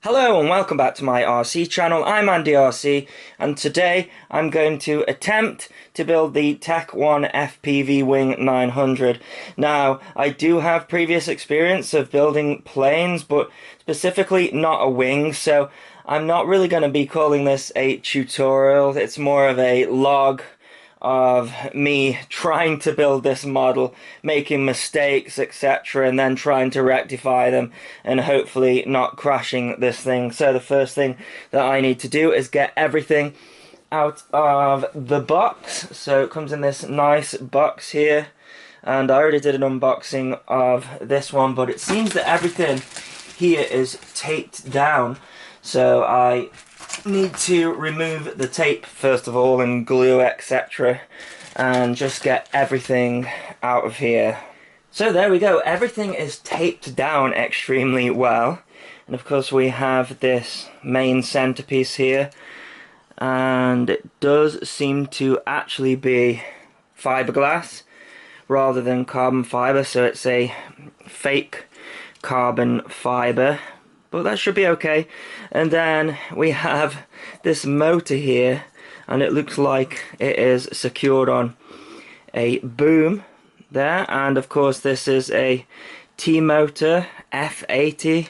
Hello and welcome back to my RC channel. I'm AndyRC and today I'm going to attempt to build the TechOne FPV Wing 900. Now, I do have previous experience of building planes, but specifically not a wing, so I'm not really going to be calling this a tutorial. It's more of a log of me trying to build this model, making mistakes, etc., and then trying to rectify them and hopefully not crashing this thing. So the first thing that I need to do is get everything out of the box. So it comes in this nice box here, and I already did an unboxing of this one, but it seems that everything here is taped down, so I need to remove the tape first of all and glue, etc., and just get everything out of here. So there we go, everything is taped down extremely well, and of course we have this main centerpiece here, and it does seem to actually be fiberglass rather than carbon fiber, so it's a fake carbon fiber, but that should be okay. And then we have this motor here, and it looks like it is secured on a boom there, and of course this is a T-motor F80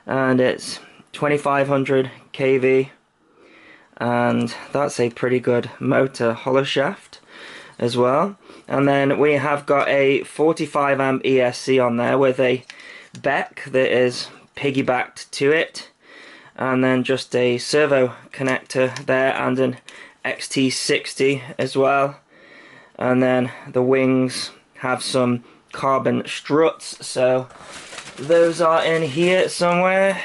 and it's 2500 kV, and that's a pretty good motor hollow shaft as well. And then we have got a 45 amp ESC on there with a Beck that is piggybacked to it, and then just a servo connector there and an XT60 as well. And then the wings have some carbon struts, so those are in here somewhere.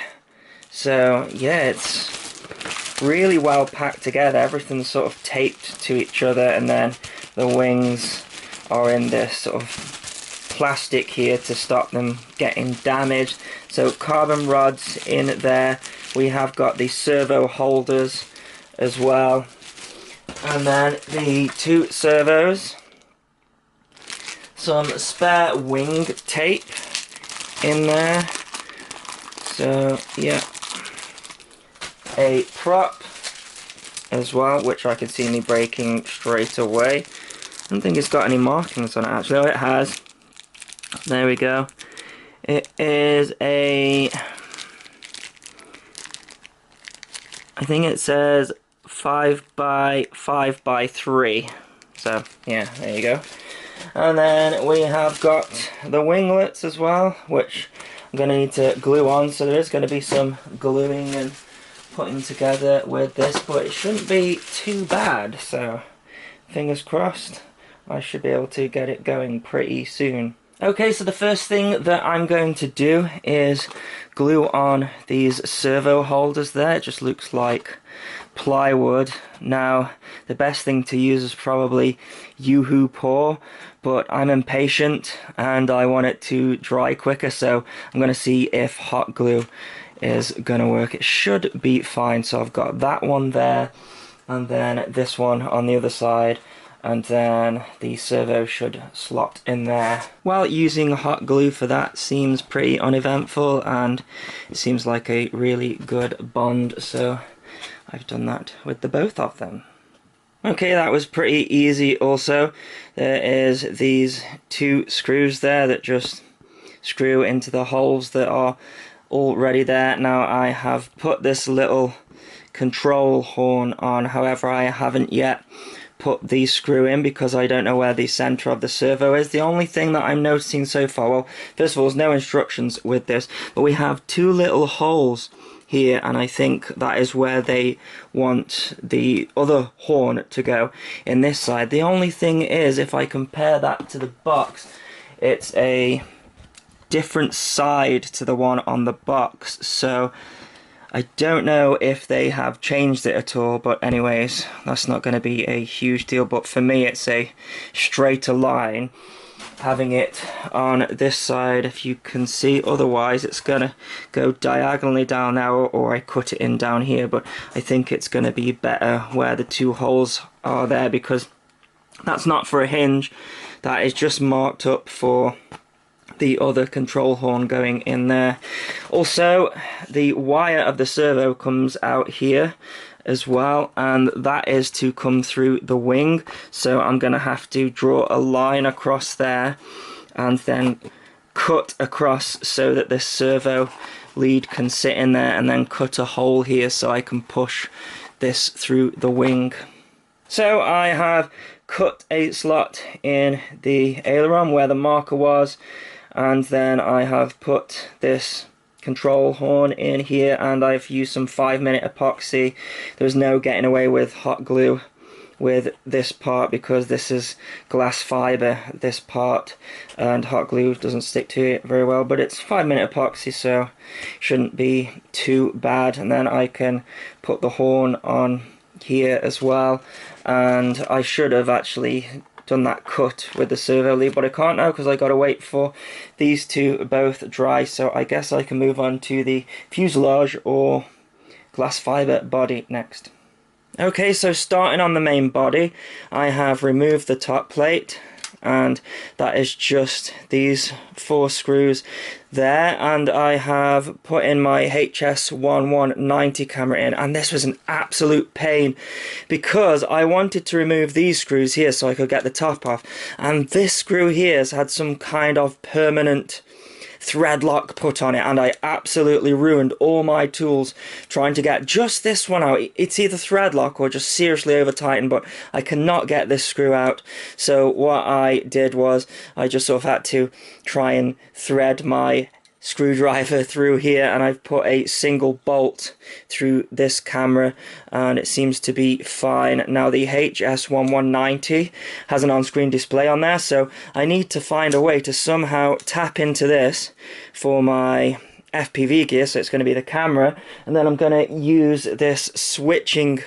So yeah, it's really well packed together, everything's sort of taped to each other, and then the wings are in this sort of plastic here to stop them getting damaged. So carbon rods in there. We have got the servo holders as well, and then the two servos, some spare wing tape in there. So yeah, a prop as well, which I can see me breaking straight away. I don't think it's got any markings on it actually. Oh, it has. There we go. It is a, I think it says 5 by 5 by 3. So yeah, there you go. And then we have got the winglets as well, which I'm going to need to glue on. So there is going to be some gluing and putting together with this, but it shouldn't be too bad. So fingers crossed, I should be able to get it going pretty soon. Okay, so the first thing that I'm going to do is glue on these servo holders there. It just looks like plywood. Now, the best thing to use is probably Yoo-hoo Pour, but I'm impatient and I want it to dry quicker, so I'm going to see if hot glue is going to work. It should be fine, so I've got that one there, and then this one on the other side, and then the servo should slot in there. Well, using hot glue for that seems pretty uneventful, and it seems like a really good bond, so I've done that with the both of them. Okay, that was pretty easy also. There is these two screws there that just screw into the holes that are already there. Now I have put this little control horn on, however I haven't yet put the screw in because I don't know where the center of the servo is. The only thing that I'm noticing so far, well, first of all, there's no instructions with this, but we have two little holes here, and I think that is where they want the other horn to go in this side. The only thing is, if I compare that to the box, it's a different side to the one on the box, so I don't know if they have changed it at all, but anyways, that's not going to be a huge deal. But for me, it's a straighter line having it on this side, if you can see. Otherwise, it's going to go diagonally down there, or I cut it in down here, but I think it's going to be better where the two holes are there, because that's not for a hinge, that is just marked up for the other control horn going in there. Also, the wire of the servo comes out here as well, and that is to come through the wing, so I'm going to have to draw a line across there and then cut across so that this servo lead can sit in there, and then cut a hole here so I can push this through the wing. So I have cut a slot in the aileron where the marker was, and then I have put this control horn in here, and I've used some 5-minute epoxy. There's no getting away with hot glue with this part because this is glass fiber, this part, and hot glue doesn't stick to it very well, but it's 5-minute epoxy, so shouldn't be too bad. And then I can put the horn on here as well, and I should have actually done that cut with the servo lead, but I can't now because I got to wait for these to both dry. So I guess I can move on to the fuselage or glass fiber body next. Okay, so starting on the main body, I have removed the top plate, and that is just these 4 screws there, and I have put in my HS1190 camera in, and this was an absolute pain because I wanted to remove these screws here so I could get the top off, and this screw here has had some kind of permanent thread lock put on it, and I absolutely ruined all my tools trying to get just this one out. It's either thread lock or just seriously over tightened, but I cannot get this screw out. So what I did was I just sort of had to try and thread my screwdriver through here, and I've put a single bolt through this camera and it seems to be fine. Now the HS1190 has an on-screen display on there, so I need to find a way to somehow tap into this for my FPV gear, so it's going to be the camera, and then I'm going to use this switching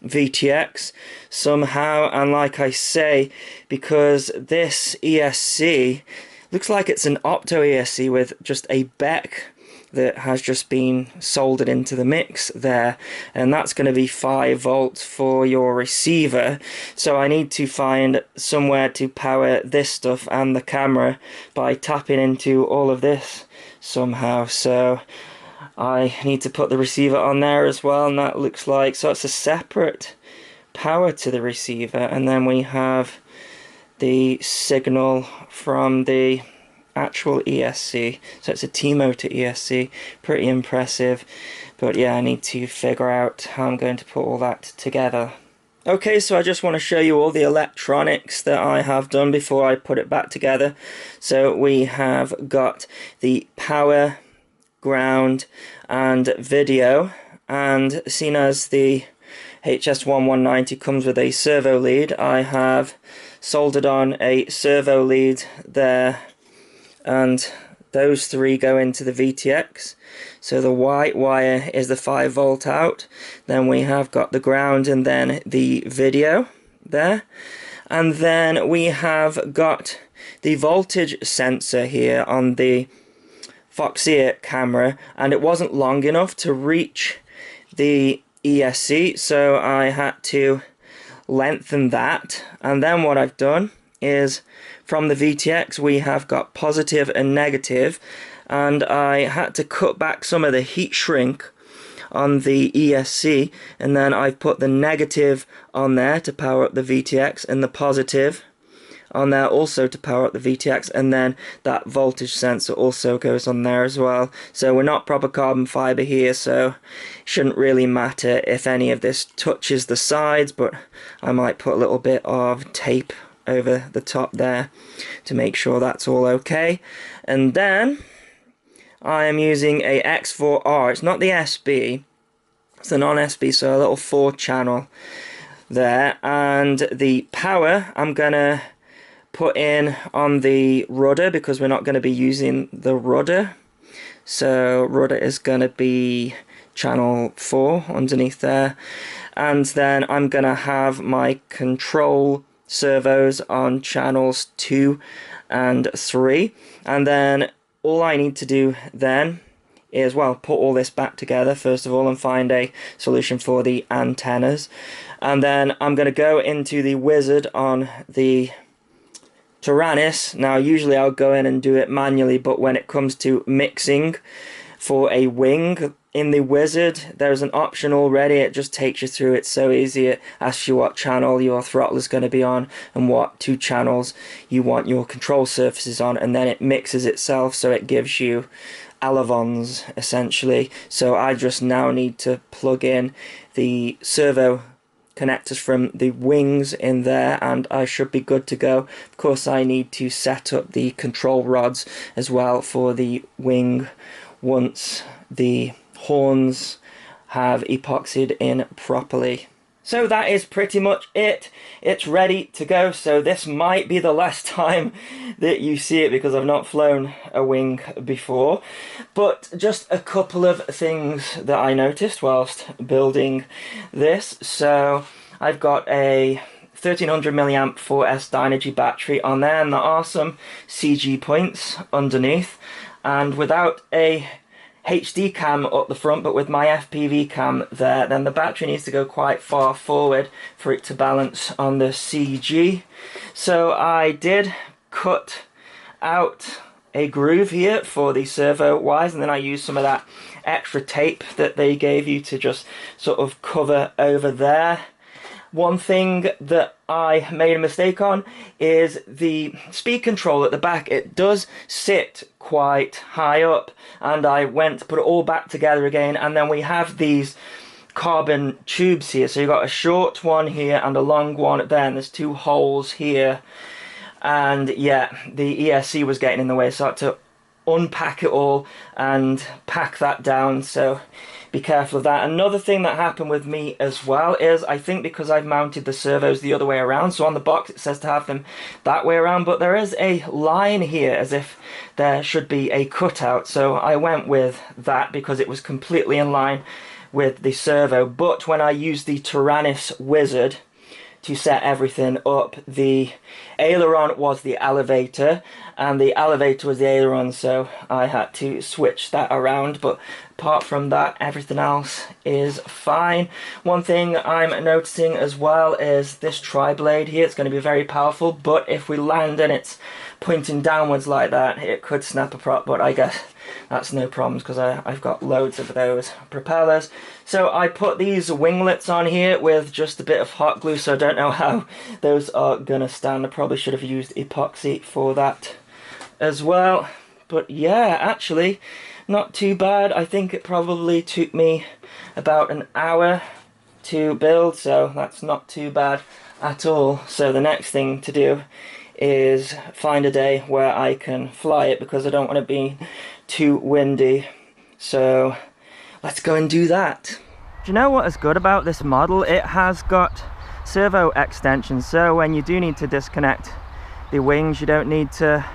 VTX somehow. And like I say, because this ESC looks like it's an opto ESC with just a beck that has just been soldered into the mix there, and that's going to be 5 volts for your receiver. So I need to find somewhere to power this stuff and the camera by tapping into all of this somehow. So I need to put the receiver on there as well, and that looks like, so it's a separate power to the receiver, and then we have the signal from the actual ESC, so it's a T-motor ESC. Pretty impressive, but yeah, I need to figure out how I'm going to put all that together. Okay, so I just want to show you all the electronics that I have done before I put it back together. So we have got the power, ground and video, and seeing as the HS1190 comes with a servo lead, I have soldered on a servo lead there, and those 3 go into the VTX. So the white wire is the 5 volt out, then we have got the ground and then the video there, and then we have got the voltage sensor here on the Foxeer camera, and it wasn't long enough to reach the ESC, so I had to lengthen that. And then what I've done is from the VTX we have got positive and negative, and I had to cut back some of the heat shrink on the ESC, and then I've put the negative on there to power up the VTX and the positive on there also to power up the VTX, and then that voltage sensor also goes on there as well. So we're not proper carbon fiber here, so it shouldn't really matter if any of this touches the sides, but I might put a little bit of tape over the top there to make sure that's all okay. And then I am using a X4R. It's not the SB, it's the non-SB, so a little 4-channel there. And the power I'm gonna put in on the rudder because we're not going to be using the rudder. So rudder is going to be channel 4 underneath there, and then I'm going to have my control servos on channels 2 and 3, and then all I need to do then is, well, put all this back together first of all and find a solution for the antennas, and then I'm going to go into the wizard on the Taranis. Now usually I'll go in and do it manually, but when it comes to mixing for a wing in the wizard, there's an option already. It just takes you through. It's so easy. It asks you what channel your throttle is going to be on and what 2 channels you want your control surfaces on, and then it mixes itself, so it gives you elevons essentially. So I just now need to plug in the servo connectors from the wings in there and I should be good to go. Of course I need to set up the control rods as well for the wing once the horns have epoxied in properly. So that is pretty much it. It's ready to go, so this might be the last time that you see it because I've not flown a wing before. But just a couple of things that I noticed whilst building this. So I've got a 1300 milliamp 4S Dynegy battery on there, and there are some CG points underneath. And without a HD cam up the front, but with my FPV cam there, then the battery needs to go quite far forward for it to balance on the CG. So I did cut out a groove here for the servo wires, and then I used some of that extra tape that they gave you to just sort of cover over there. One thing that I made a mistake on is the speed control at the back. It does sit quite high up, and I went to put it all back together again, and then we have these carbon tubes here. So you've got a short one here and a long one there, and there's 2 holes here. And yeah, the ESC was getting in the way, so I had to unpack it all and pack that down, so be careful of that. Another thing that happened with me as well is, I think because I've mounted the servos the other way around, so on the box it says to have them that way around, but there is a line here as if there should be a cutout, so I went with that because it was completely in line with the servo. But when I used the Taranis wizard to set everything up, the aileron was the elevator and the elevator was the aileron, so I had to switch that around. But apart from that, everything else is fine. One thing I'm noticing as well is this tri-blade here. It's going to be very powerful, but if we land and it's pointing downwards like that, it could snap a prop, but I guess that's no problems because I've got loads of those propellers. So I put these winglets on here with just a bit of hot glue, so I don't know how those are gonna stand. I probably should have used epoxy for that as well. But yeah, actually not too bad. I think it probably took me about an hour to build, so that's not too bad at all. So the next thing to do is find a day where I can fly it because I don't want to be too windy. So let's go and do that. Do you know what is good about this model? It has got servo extensions, so when you do need to disconnect the wings, you don't need to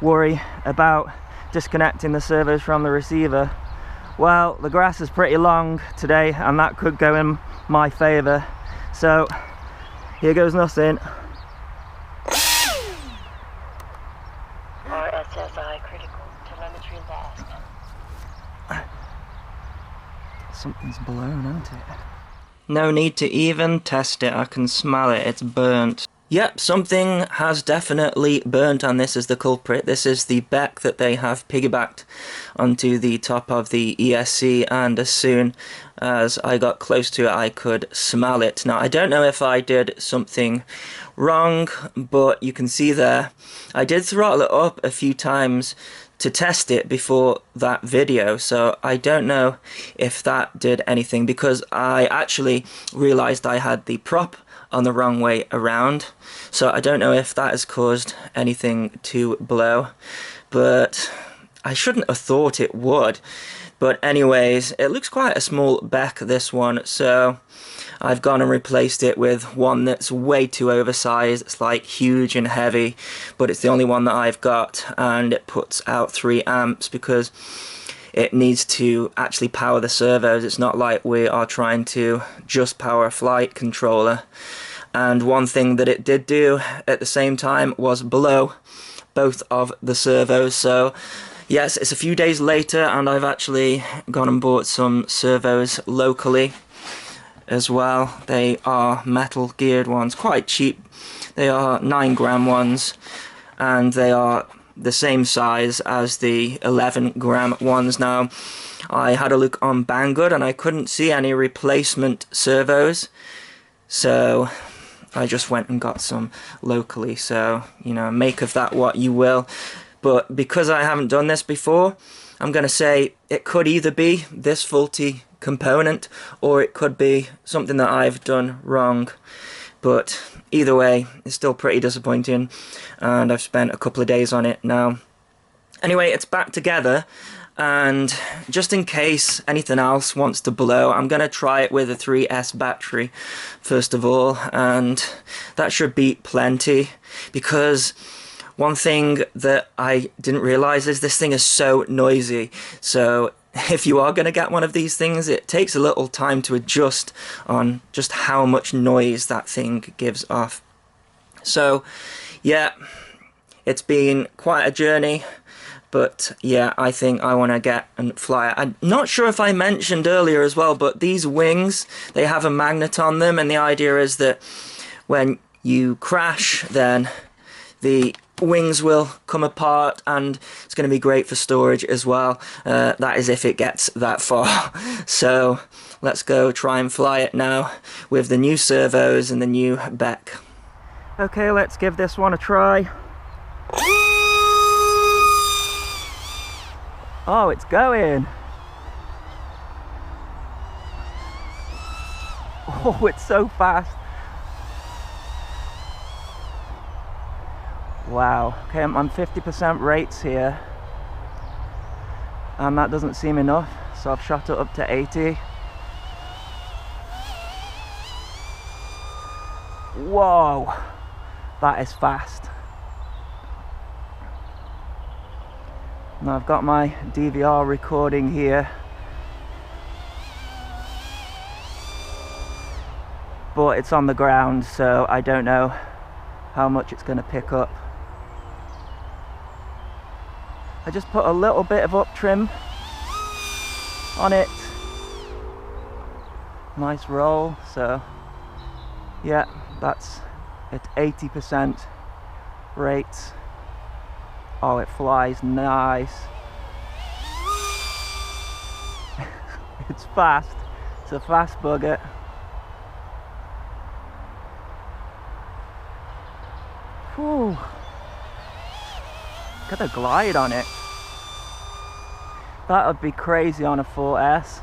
worry about disconnecting the servos from the receiver. Well, the grass is pretty long today and that could go in my favor, so here goes nothing. RSSI critical telemetry lost. Something's blown, isn't it? No need to even test it, I can smell it, it's burnt. Yep, something has definitely burnt, and this is the culprit. This is the beck that they have piggybacked onto the top of the ESC, and as soon as I got close to it I could smell it. Now I don't know if I did something wrong, but you can see there I did throttle it up a few times to test it before that video, so I don't know if that did anything, because I actually realized I had the prop on the wrong way around, so I don't know if that has caused anything to blow, but I shouldn't have thought it would. But anyways, it looks quite a small beck, this one, so I've gone and replaced it with one that's way too oversized. It's like huge and heavy, but it's the only one that I've got, and it puts out 3 amps because it needs to actually power the servos. It's not like we are trying to just power a flight controller. And one thing that it did do at the same time was blow both of the servos. So yes, it's a few days later and I've actually gone and bought some servos locally as well. They are metal geared ones, quite cheap. They are 9-gram ones. and they are the same size as the 11-gram ones. Now, I had a look on Banggood and I couldn't see any replacement servos, so I just went and got some locally. So, you know, make of that what you will. But because I haven't done this before, I'm going to say it could either be this faulty component or it could be something that I've done wrong. But either way, it's still pretty disappointing, and I've spent a couple of days on it now. Anyway, it's back together, and just in case anything else wants to blow, I'm going to try it with a 3S battery first of all, and that should be plenty, because one thing that I didn't realise is this thing is so noisy. So if you are going to get one of these things, it takes a little time to adjust on just how much noise that thing gives off. So yeah, it's been quite a journey, but yeah, I think I want to get and fly it. I'm not sure if I mentioned earlier as well, but these wings, they have a magnet on them, and the idea is that when you crash, then the wings will come apart, and it's going to be great for storage as well. That is if it gets that far. So let's go try and fly it now with the new servos and the new Beck. Okay, let's give this one a try. Oh, it's going. Oh, it's so fast. Wow. Okay, I'm on 50% rates here, and that doesn't seem enough, so I've shot it up to 80. Whoa, that is fast. Now I've got my DVR recording here, but it's on the ground, so I don't know how much it's going to pick up. I just put a little bit of up trim on it. Nice roll, so yeah, that's at 80% rates. Oh, it flies nice. It's fast. It's a fast bugger. Whew. Look at the glide on it. That would be crazy on a 4S.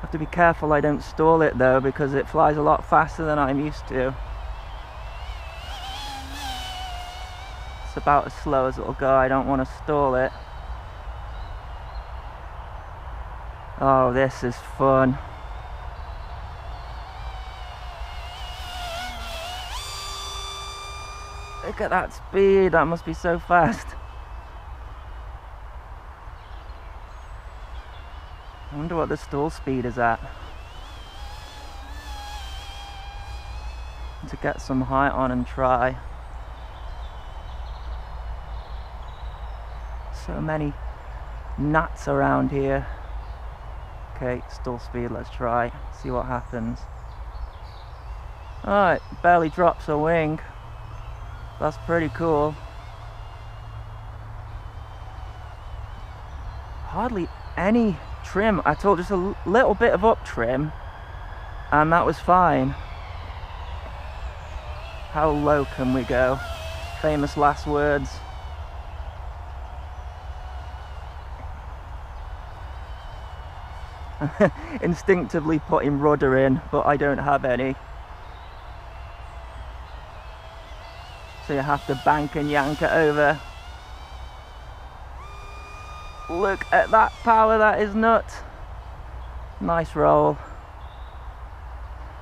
Have to be careful I don't stall it though, because it flies a lot faster than I'm used to. It's about as slow as it'll go. I don't want to stall it. Oh, this is fun. Look at that speed, that must be so fast. I wonder what the stall speed is at. To get some height on and try. So many gnats around here. Okay, stall speed, let's try. See what happens. Oh, it barely drops a wing. That's pretty cool. Hardly any trim at all, just a little bit of up trim, and that was fine. How low can we go? Famous last words. Instinctively putting rudder in, but I don't have any. So you have to bank and yank it over. Look at that power, that is nuts. Nice roll.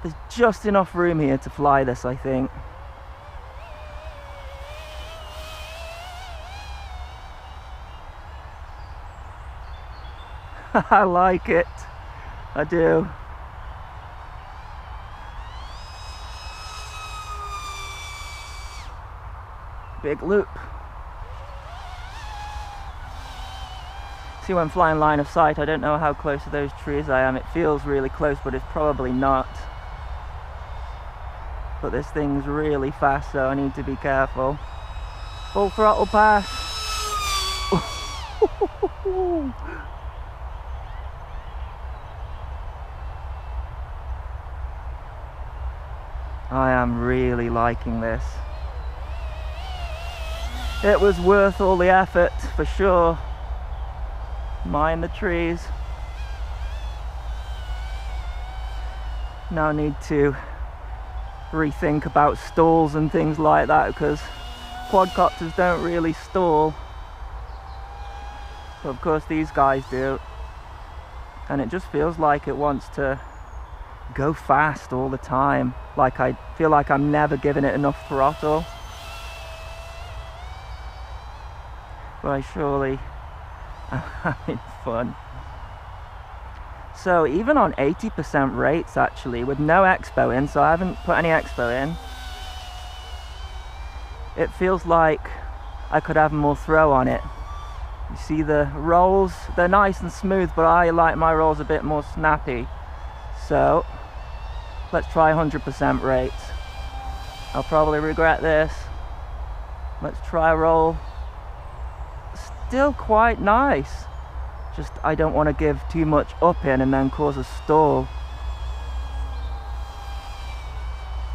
There's just enough room here to fly this, I think. I like it. I do. Big loop. See, when flying line of sight, I don't know how close to those trees I am. It feels really close, but it's probably not. but this thing's really fast, so I need to be careful. Full throttle pass. I am really liking this. It was worth all the effort for sure. Mind the trees. Now I need to rethink about stalls and things like that, because quadcopters don't really stall, but of course these guys do, and it just feels like it wants to go fast all the time. Like I feel like I'm never giving it enough throttle, but I surely am having fun. So even on 80% rates, actually, with no expo in, so I haven't put any expo in, it feels like I could have more throw on it. You see the rolls, they're nice and smooth, but I like my rolls a bit more snappy. So let's try 100% rates. I'll probably regret this. Let's try roll. Still quite nice. Just I don't want to give too much up in and then cause a stall.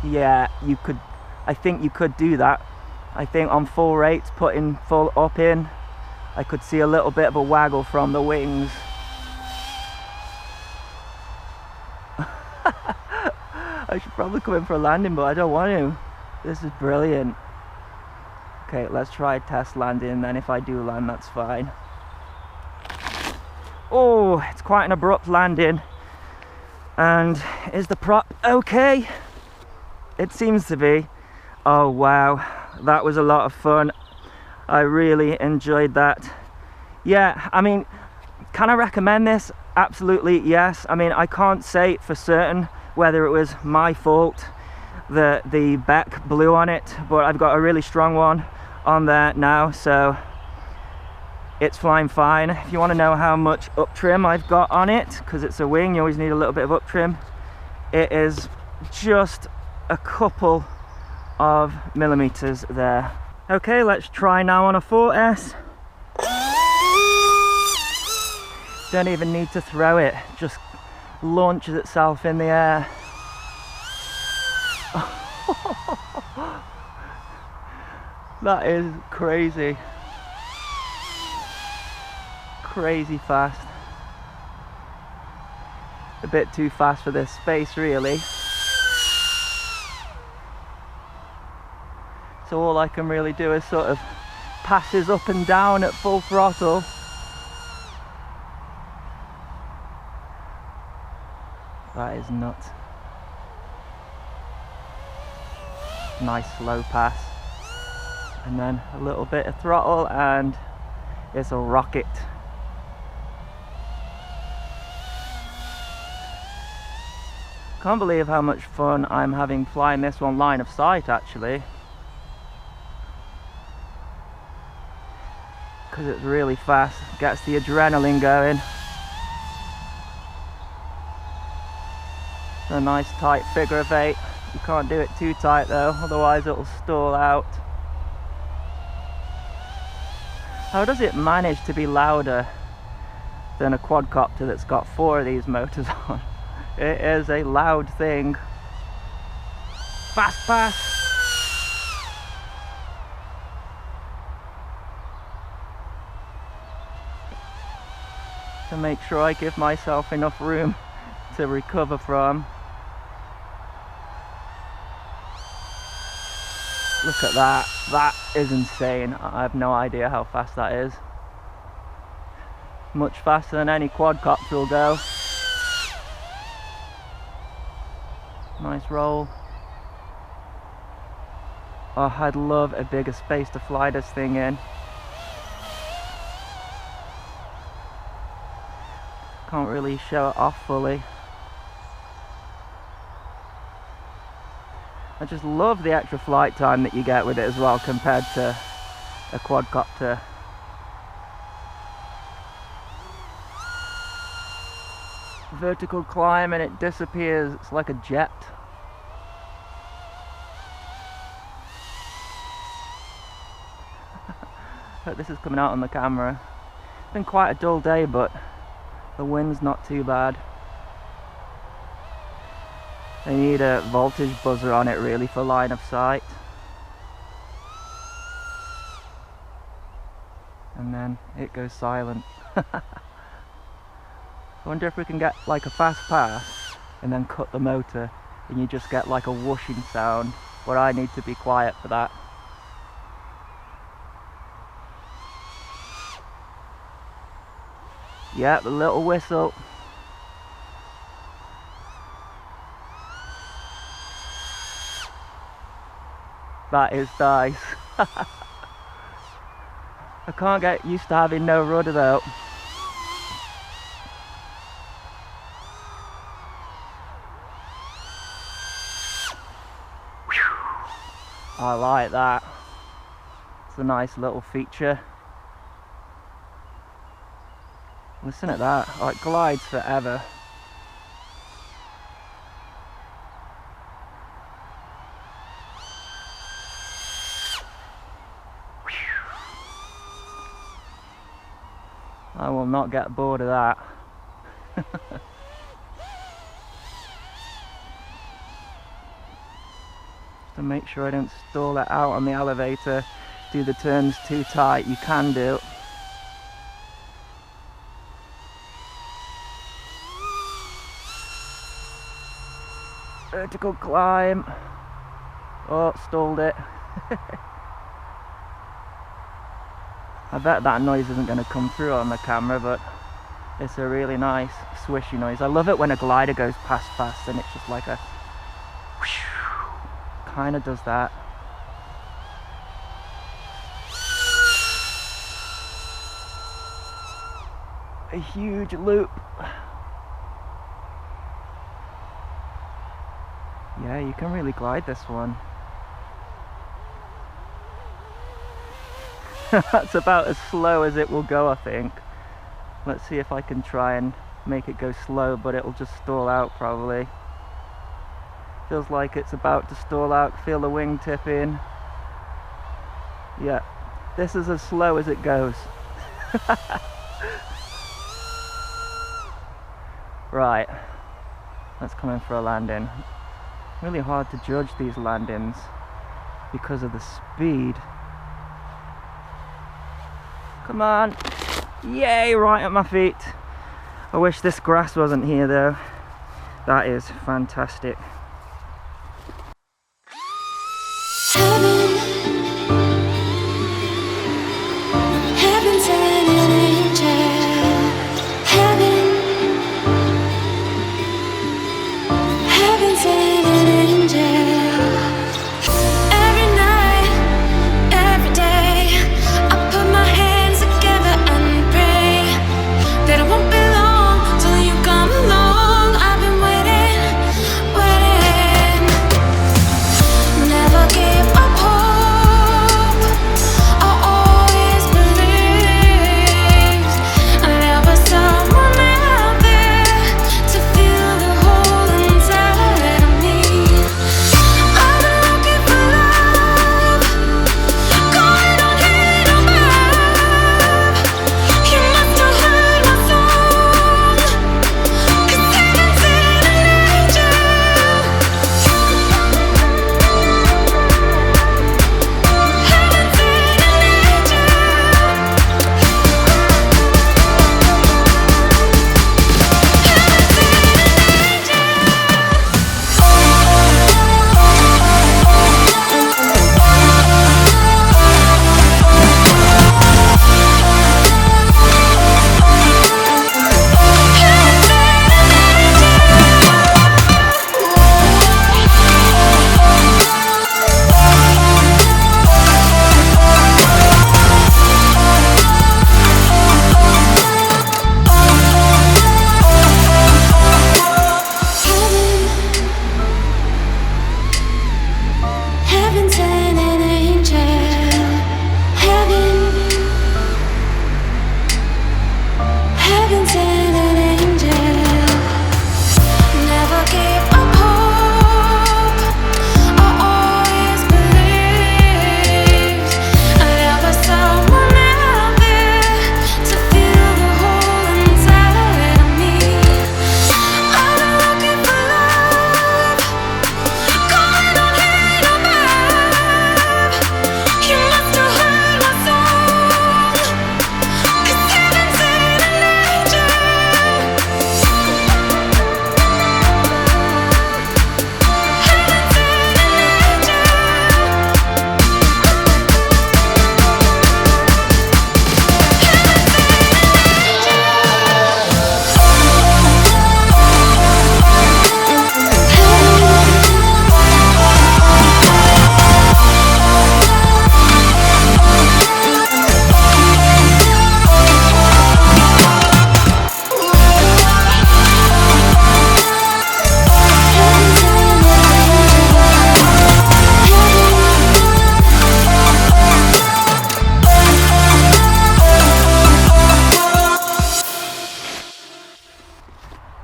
Yeah, you could, I think you could do that. I think on full rates, putting full up in, I could see a little bit of a waggle from the wings. I should probably come in for a landing, but I don't want to. This is brilliant. Okay, let's try test landing, and then if I do land, that's fine. Oh, it's quite an abrupt landing. And is the prop okay? It seems to be. Oh wow, that was a lot of fun. I really enjoyed that. Yeah, I mean, can I recommend this? Absolutely yes. I mean, I can't say for certain whether it was my fault that the Beck blew on it, but I've got a really strong one on there now, so it's flying fine. If you want to know how much up trim I've got on it, because it's a wing, you always need a little bit of up trim, it is just a couple of millimeters there. Okay, let's try now on a 4S. Don't even need to throw it, just launches itself in the air. That is crazy. Crazy fast. A bit too fast for this space, really. So all I can really do is sort of passes up and down at full throttle. That is nuts. Nice slow pass. And then a little bit of throttle and it's a rocket. Can't believe how much fun I'm having flying this one line of sight, actually. Because it's really fast, gets the adrenaline going. A nice tight figure of 8. You can't do it too tight though, otherwise it'll stall out. How does it manage to be louder than a quadcopter that's got 4 of these motors on? It is a loud thing. Fast pass! To make sure I give myself enough room to recover from. Look at that, that is insane. I have no idea how fast that is. Much faster than any quadcopter will go. Nice roll. Oh, I'd love a bigger space to fly this thing in. Can't really show it off fully. I just love the extra flight time that you get with it as well compared to a quadcopter. Vertical climb and it disappears, it's like a jet. Hope this is coming out on the camera. It's been quite a dull day, but the wind's not too bad. They need a voltage buzzer on it really for line of sight. And then it goes silent. I wonder if we can get like a fast pass and then cut the motor and you just get like a whooshing sound, but I need to be quiet for that. Yeah, the little whistle. That is nice. I can't get used to having no rudder though. I like that. It's a nice little feature. Listen at that. Oh, it glides forever. I will not get bored of that. To make sure I don't stall it out on the elevator, do the turns too tight. You can do. Vertical climb. Oh, stalled it. I bet that noise isn't going to come through on the camera, but it's a really nice swishy noise. I love it when a glider goes past fast and it's just like a whoosh, kind of does that. A huge loop. Yeah, you can really glide this one. That's about as slow as it will go, I think. Let's see if I can try and make it go slow, but it'll just stall out probably. Feels like it's about to stall out. Feel the wing tip in. Yeah, this is as slow as it goes. Right, let's come in for a landing. Really hard to judge these landings because of the speed. Come on. Yay, right at my feet. I wish this grass wasn't here though. That is fantastic. Heaven's an angel. Heaven's an angel. Every night, every day, I put my hands together and pray that it won't be long till you come along. I've been waiting, waiting. Never give up hope.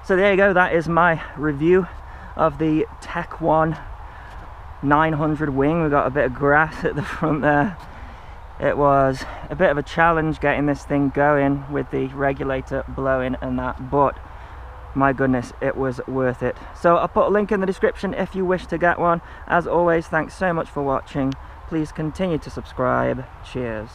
So there you go, that is my review of the TechOne 900 wing. We got a bit of grass at the front there. It was a bit of a challenge getting this thing going with the regulator blowing and that, but my goodness, it was worth it. So I'll put a link in the description if you wish to get one. As always, thanks so much for watching. Please continue to subscribe. Cheers.